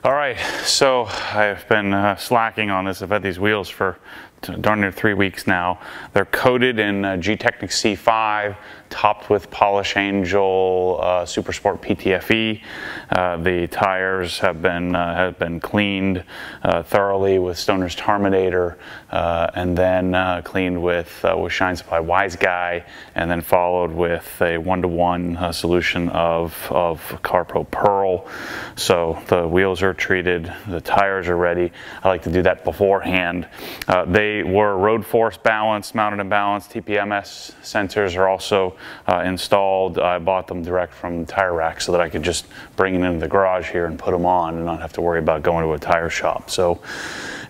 All right, so I've been slacking on this. I've had these wheels for darn near 3 weeks now. They're coated in G-Technics C5, topped with Polish Angel Super Sport PTFE. The tires have been cleaned thoroughly with Stoner's Terminator, and then cleaned with Shine Supply Wise Guy, and then followed with a 1-to-1 solution of CarPro Pearl. So the wheels are treated, the tires are ready. I like to do that beforehand. They were road force balanced, mounted and balanced. Tpms sensors are also installed. I bought them direct from Tire Rack so that I could just bring them into the garage here and put them on and not have to worry about going to a tire shop. So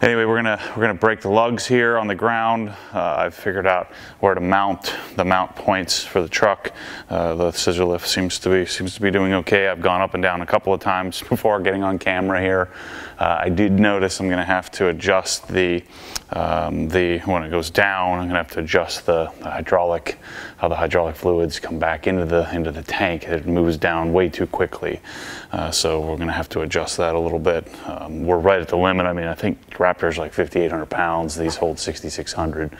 anyway, we're gonna break the lugs here on the ground. I've figured out where to mount the mount points for the truck. The scissor lift seems to be doing okay. I've gone up and down a couple of times before getting on camera here. I did notice I'm gonna have to adjust when it goes down. I'm gonna have to adjust the hydraulic, how the hydraulic fluids come back into the tank. It moves down way too quickly, so we're gonna have to adjust that a little bit. We're right at the limit. I mean, I think Raptor's like 5,800 pounds. These hold 6,600.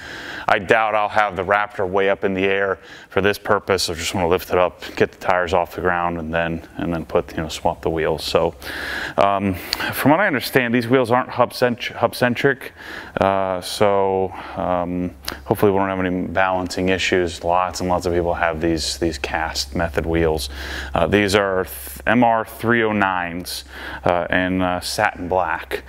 I doubt I'll have the Raptor way up in the air for this purpose. I just want to lift it up, get the tires off the ground, and then put, swap the wheels. So from what I understand, these wheels aren't hub-centric, so hopefully we don't have any balancing issues. Lots and lots of people have these cast method wheels. These are MR309s in satin black.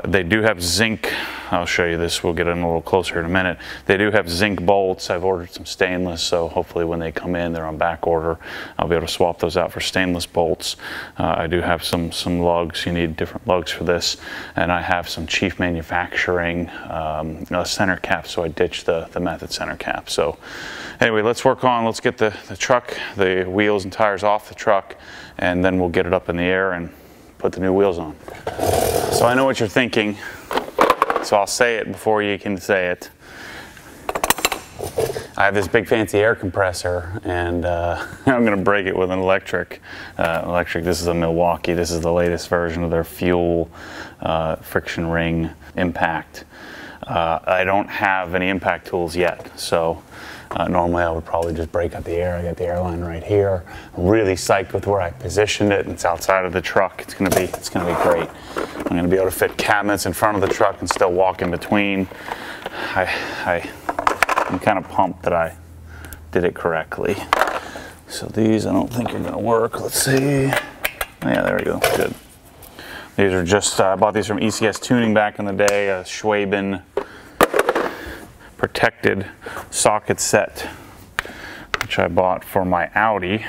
They do have zinc. I'll show you this. We'll get in a little closer in a minute. They do have zinc bolts. I've ordered some stainless, so hopefully when they come in, they're on back order. I'll be able to swap those out for stainless bolts. I do have some lugs. You need different lugs for this, and I have some Chief Manufacturing center caps, so I ditched the method center cap. So anyway, let's get the truck, the wheels and tires off the truck, and then we'll get it up in the air and put the new wheels on. So I know what you're thinking, so I'll say it before you can say it. I have this big fancy air compressor, and I'm going to break it with an electric. This is a Milwaukee. This is the latest version of their fuel friction ring impact. I don't have any impact tools yet, so normally I would probably just break up the air. I got the airline right here. I'm really psyched with where I positioned it. It's outside of the truck. It's gonna be great. I'm gonna be able to fit cabinets in front of the truck and still walk in between. I'm kind of pumped that I did it correctly. So these I don't think are gonna work. Let's see. Yeah, there we go. Good. These are just, I bought these from ECS Tuning back in the day, a Schwaben protected socket set, which I bought for my Audi.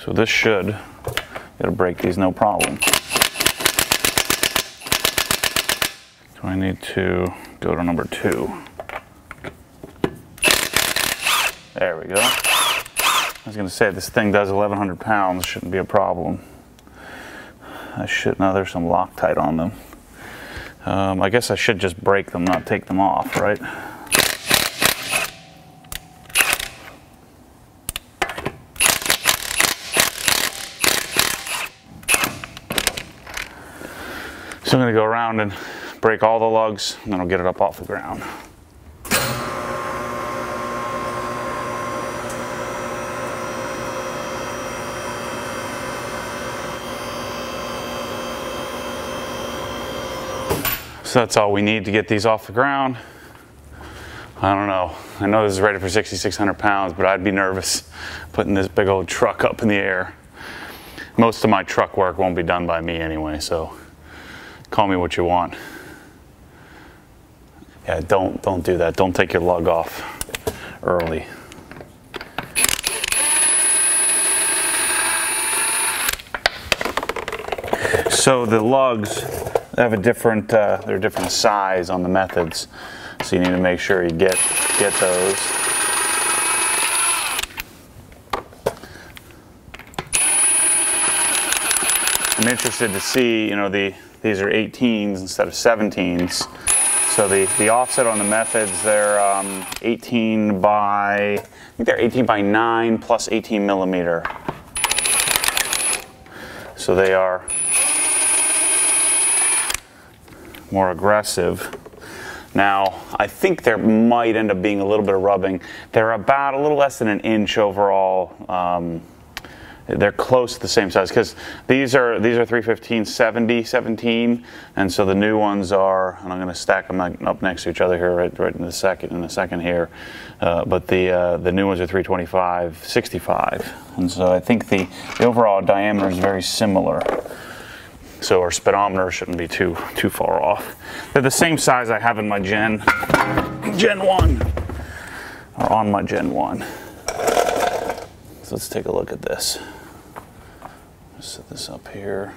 So this should, it'll break these no problem. So I need to go to number 2. There we go. I was gonna say, this thing does 1,100 pounds, shouldn't be a problem. Now there's some Loctite on them. I guess I should just break them, not take them off, right? So I'm going to go around and break all the lugs, and then I'll get it up off the ground. So that's all we need to get these off the ground. I don't know. I know this is rated for 6,600 pounds, but I'd be nervous putting this big old truck up in the air. Most of my truck work won't be done by me anyway, so call me what you want. Yeah, don't do that. Don't take your lug off early. So the lugs have a different, they're different size on the methods, so you need to make sure you get those. I'm interested to see, these are 18s instead of 17s. So the offset on the methods, they're 18 by, I think they're 18 by 9 plus 18 millimeter. So they are more aggressive. Now, I think there might end up being a little bit of rubbing. They're about a little less than an inch overall. They're close to the same size because these are 315 70 17, and so the new ones are, and I'm going to stack them up next to each other here right in a second here. But the new ones are 325 65, and so I think the overall diameter is very similar. So our speedometer shouldn't be too far off. They're the same size I have in my Gen 1, or on my Gen 1. So let's take a look at this. Just set this up here.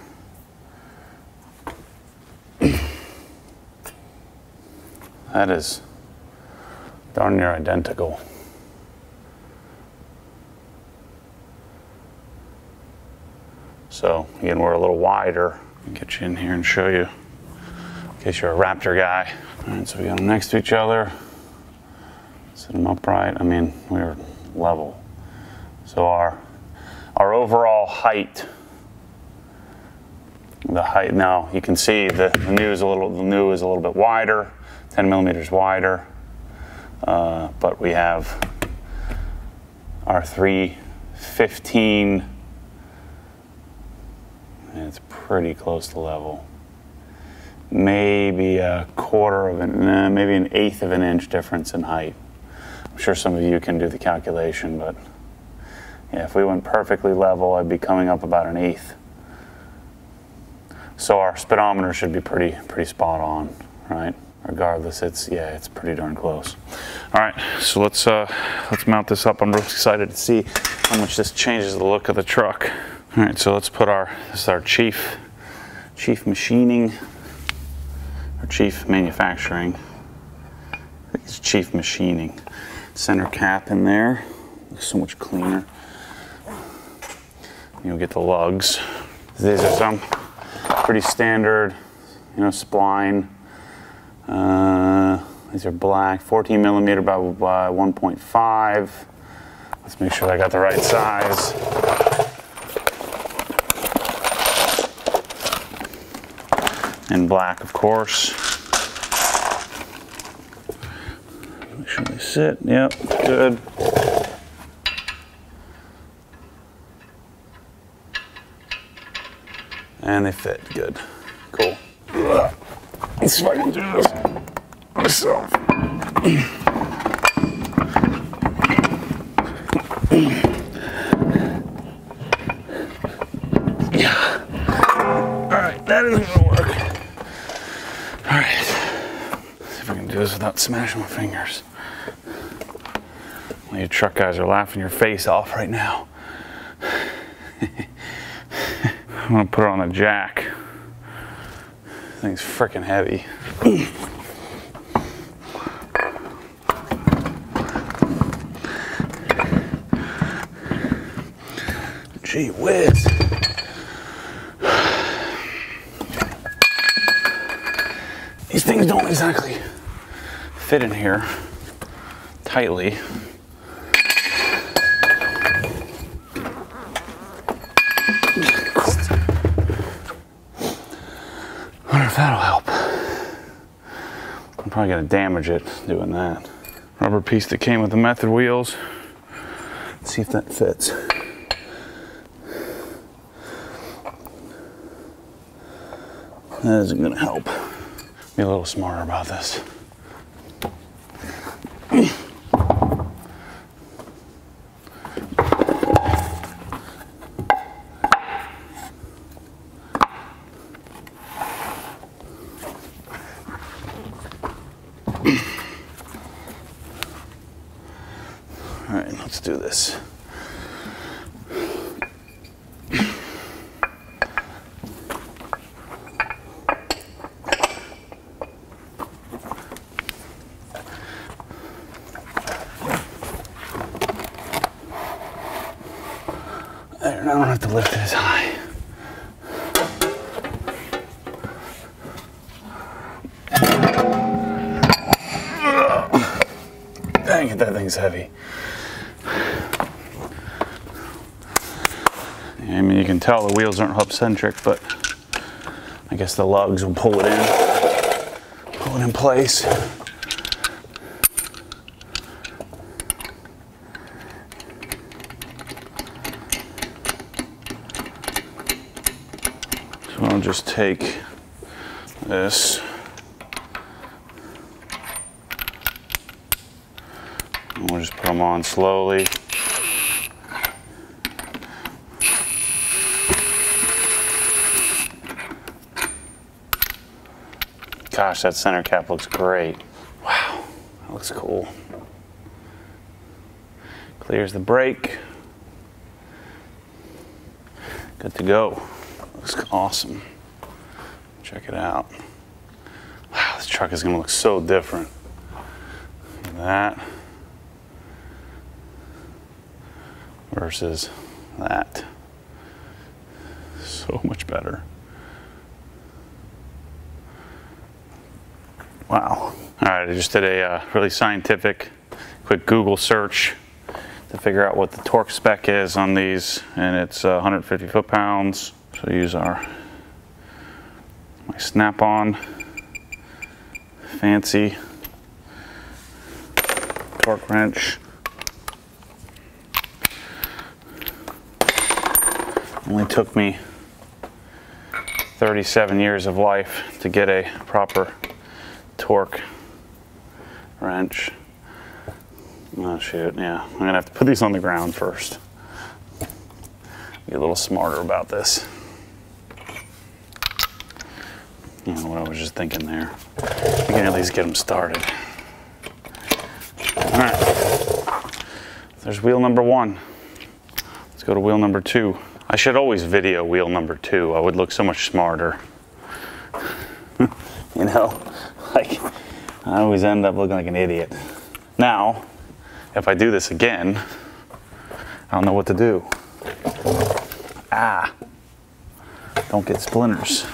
That is darn near identical. So again, we're a little wider. I'll get you in here and show you, in case you're a Raptor guy. All right, so we got them next to each other. Set them upright. I mean, we're level. So our overall height, now you can see the new is a little bit wider, 10 millimeters wider, but we have our 315, and it's pretty close to level. Maybe a quarter of an, maybe an eighth of an inch difference in height. I'm sure some of you can do the calculation, but yeah, if we went perfectly level, I'd be coming up about an eighth. So our speedometer should be pretty spot on, right? Regardless, it's pretty darn close. All right, so let's mount this up. I'm really excited to see how much this changes the look of the truck. All right, so let's put this is our chief machining, or chief manufacturing. I think it's chief machining. Center cap in there. Looks so much cleaner. You'll get the lugs. These are some pretty standard, spline. These are black, 14 millimeter by 1.5. Let's make sure I got the right size. And black, of course. Make sure they sit. Yep, good. And they fit. Good. Cool. Let's see if I can do this myself. Yeah. Alright, that isn't going to work. Alright. Let's see if I can do this without smashing my fingers. Well, you truck guys are laughing your face off right now. I'm gonna put it on a jack. This thing's freaking heavy. Gee whiz. These things don't exactly fit in here tightly. I wonder if that'll help. I'm probably gonna damage it doing that. Rubber piece that came with the method wheels. Let's see if that fits. That isn't gonna help. Be a little smarter about this. All right, let's do this. There, now I don't have to lift it as high. Dang it, that thing's heavy. I mean, you can tell the wheels aren't hub centric, but I guess the lugs will pull it in place. So I'll just take this and we'll just put them on slowly. Gosh, that center cap looks great. Wow, that looks cool. Clears the brake. Good to go. Looks awesome. Check it out. Wow, this truck is gonna look so different. Look at that. Versus that. So much better. Wow. All right, I just did a really scientific, quick Google search to figure out what the torque spec is on these, and it's 150 foot-pounds. So use my snap-on, fancy torque wrench. Only took me 37 years of life to get a proper torque wrench. Oh shoot, yeah. I'm gonna have to put these on the ground first. Be a little smarter about this. You know what I was just thinking there. I can at least get them started. All right, there's wheel number 1. Let's go to wheel number 2. I should always video wheel number 2. I would look so much smarter. You know, like I always end up looking like an idiot. Now, if I do this again, I don't know what to do. Ah, don't get splinters.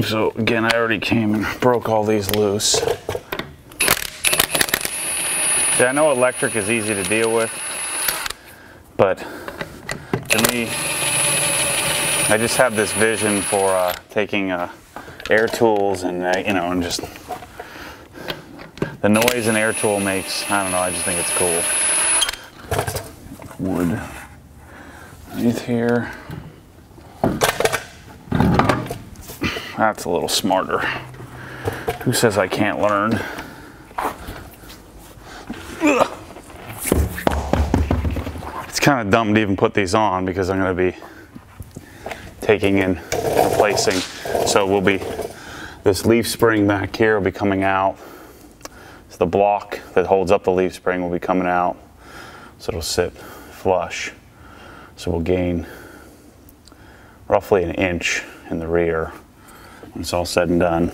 So again, I already came and broke all these loose. Yeah, I know electric is easy to deal with, but to me, I just have this vision for taking air tools and you know, and just the noise an air tool makes. I don't know. I just think it's cool. Wood underneath here. That's a little smarter. Who says I can't learn? Ugh. It's kind of dumb to even put these on because I'm going to be taking and replacing. So we'll be, this leaf spring back here will be coming out. So the block that holds up the leaf spring will be coming out. So it'll sit flush. So we'll gain roughly an inch in the rear when it's all said and done.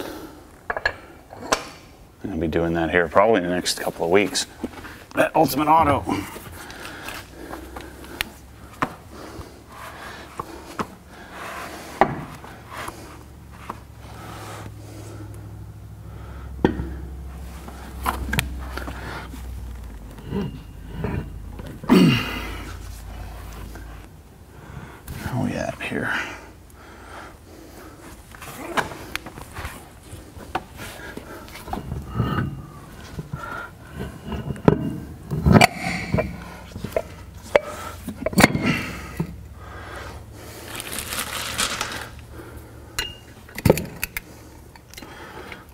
I'll be doing that here probably in the next couple of weeks at Ultimate Auto. Where are we at here?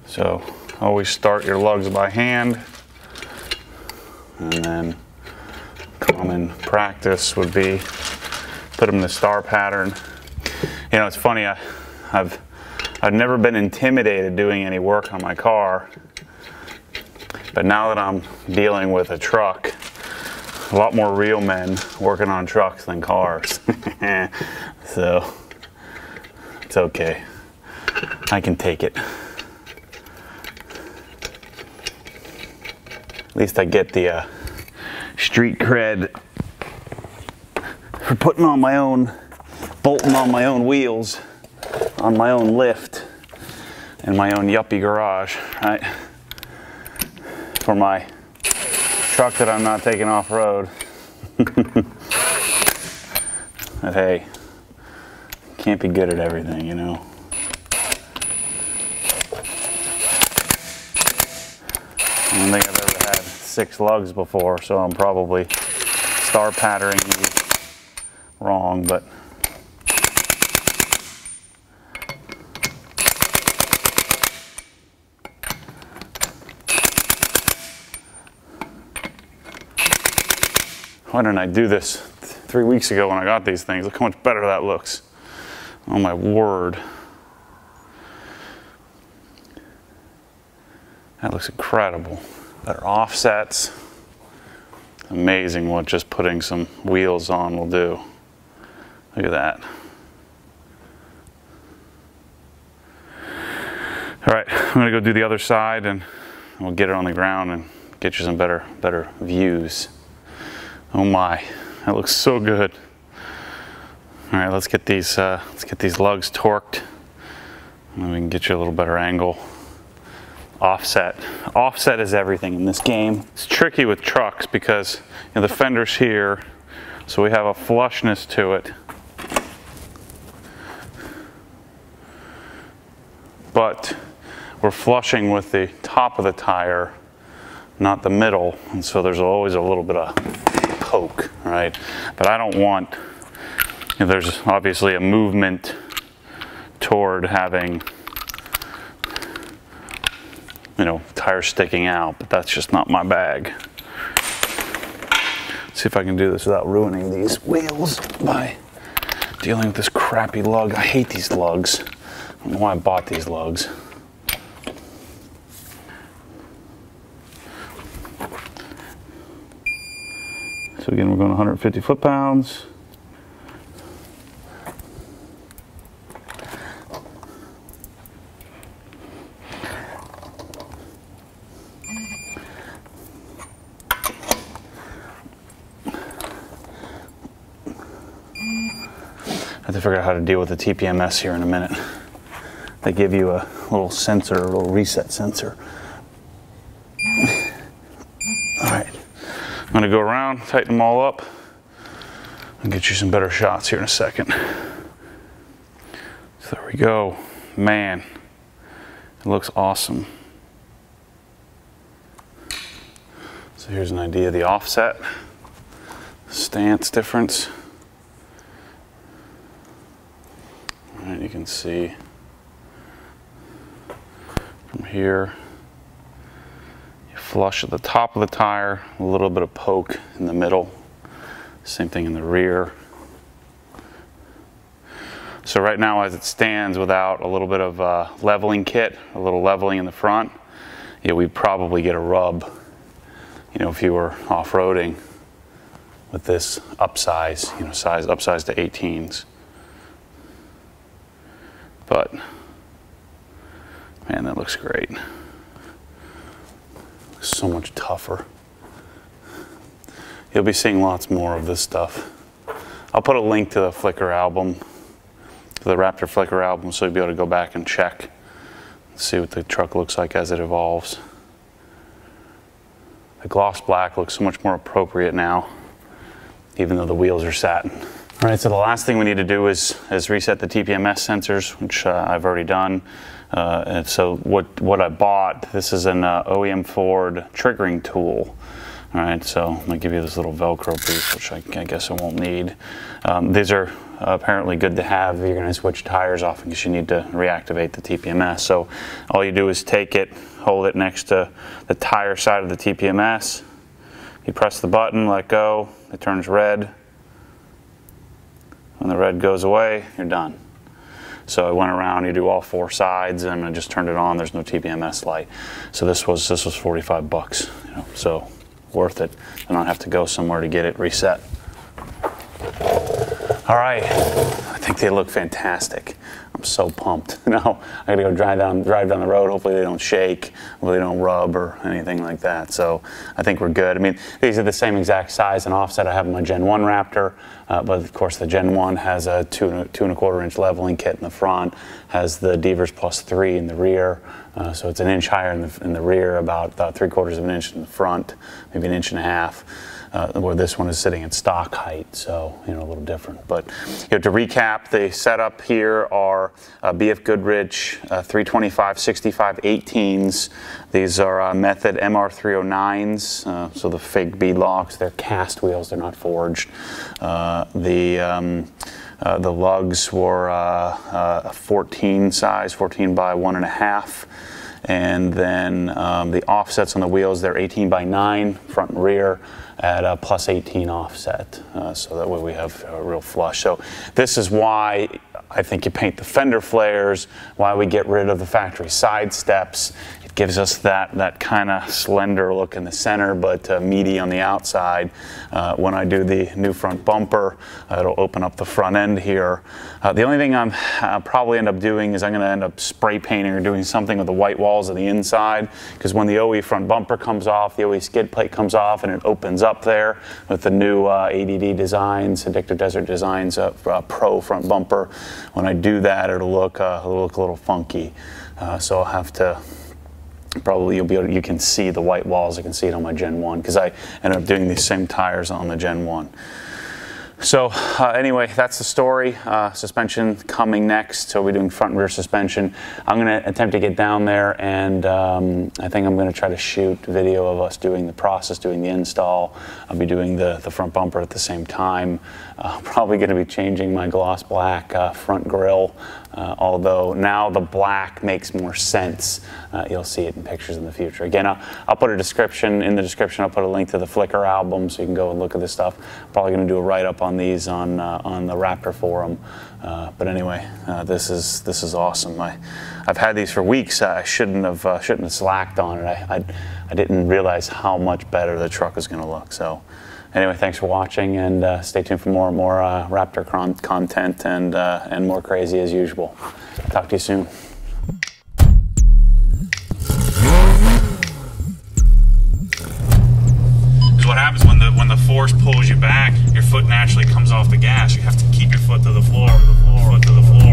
So always start your lugs by hand, and then common practice would be put them in the star pattern. You know, it's funny, I've never been intimidated doing any work on my car, but now that I'm dealing with a truck, a lot more real men working on trucks than cars. So it's okay, I can take it. At least I get the street cred for putting on my own, bolting on my own wheels, on my own lift, in my own yuppie garage, right? For my truck that I'm not taking off-road. But hey, can't be good at everything, you know. I don't think I've ever had 6 lugs before, so I'm probably star patterning these wrong, but why didn't I do this 3 weeks ago when I got these things? Look how much better that looks. Oh my word. That looks incredible. Better offsets. Amazing what just putting some wheels on will do. Look at that. All right, I'm gonna go do the other side and we'll get it on the ground and get you some better views. Oh my, that looks so good. All right, let's get these lugs torqued and then we can get you a little better angle. Offset. Offset is everything in this game. It's tricky with trucks because you know, the fender's here, so we have a flushness to it. But we're flushing with the top of the tire, not the middle, and so there's always a little bit of poke, right? But I don't want, you know, there's obviously a movement toward having, you know, tires sticking out, but that's just not my bag. Let's see if I can do this without ruining these wheels by dealing with this crappy lug. I hate these lugs. I don't know why I bought these lugs. So again, we're going 150 foot-pounds. I have to figure out how to deal with the Tpms here in a minute. They give you a little sensor, a little reset sensor. All right, I'm gonna go around, tighten them all up, and get you some better shots here in a second. So there we go. Man, it looks awesome. So here's an idea of the offset, stance difference. And you can see from here, you flush at the top of the tire, a little bit of poke in the middle, same thing in the rear. So right now as it stands without a little bit of leveling kit, a little leveling in the front, yeah, we'd probably get a rub, you know, if you were off-roading with this upsize, you know, upsize to 18s. But, man, that looks great. Looks so much tougher. You'll be seeing lots more of this stuff. I'll put a link to the Flickr album, to the Raptor Flickr album, so you'll be able to go back and check, see what the truck looks like as it evolves. The gloss black looks so much more appropriate now, even though the wheels are satin. All right, so the last thing we need to do is reset the Tpms sensors, which I've already done. And so what I bought, this is an OEM Ford triggering tool. All right, so I'm gonna give you this little Velcro piece, which I guess I won't need. These are apparently good to have if you're gonna switch tires off because you need to reactivate the Tpms. So all you do is take it, hold it next to the tire side of the Tpms. You press the button, let go, it turns red. When the red goes away, you're done. So I went around, you do all 4 sides, and I just turned it on. There's no Tpms light. So this was 45 bucks, you know, so worth it. I don't have to go somewhere to get it reset. All right, I think they look fantastic. I'm so pumped. Now I gotta go drive down the road. Hopefully they don't shake, hopefully they don't rub or anything like that. So I think we're good. I mean, these are the same exact size and offset I have in my Gen 1 Raptor, but of course the Gen 1 has a 2.25 inch leveling kit in the front, has the Devers +3 in the rear, so it's an inch higher in the rear, about 3/4 of an inch in the front, maybe an inch and a half. Where this one is sitting at stock height, so a little different. But to recap, the setup here are BF Goodrich 325/65 18s. These are Method MR309s, so the fake bead locks. They're cast wheels; they're not forged. The lugs were a 14 size, 14 by 1.5. And then the offsets on the wheels, they're 18 by 9 front and rear at a +18 offset, so that way we have a real flush. So this is why I think you paint the fender flares, why we get rid of the factory side steps. It gives us that kind of slender look in the center, but meaty on the outside. When I do the new front bumper, it'll open up the front end here. The only thing I'll probably end up doing is I'm going to end up spray painting or doing something with the white walls of the inside, because when the OE front bumper comes off, the OE skid plate comes off, and it opens up there with the new ADD Designs, Addictive Desert Designs Pro front bumper. When I do that, it'll look a little funky. So I'll have to, probably you can see the white walls. You can see it on my Gen 1 because I ended up doing these same tires on the Gen 1. So anyway, that's the story. Suspension coming next. So we're doing front and rear suspension. I'm going to attempt to get down there, and I think I'm going to try to shoot video of us doing the process, doing the install. I'll be doing the front bumper at the same time. Probably going to be changing my gloss black front grille, although now the black makes more sense. You'll see it in pictures in the future. Again, I'll put a description in the description. I'll put a link to the Flickr album so you can go and look at this stuff. Probably going to do a write-up on these on the Raptor forum. But anyway, this is awesome. I've had these for weeks. I shouldn't have slacked on it. I didn't realize how much better the truck is going to look. So anyway, thanks for watching, and stay tuned for more Raptor content and more crazy as usual. Talk to you soon. What happens when the force pulls you back, your foot naturally comes off the gas. You have to keep your foot to the floor, foot to the floor.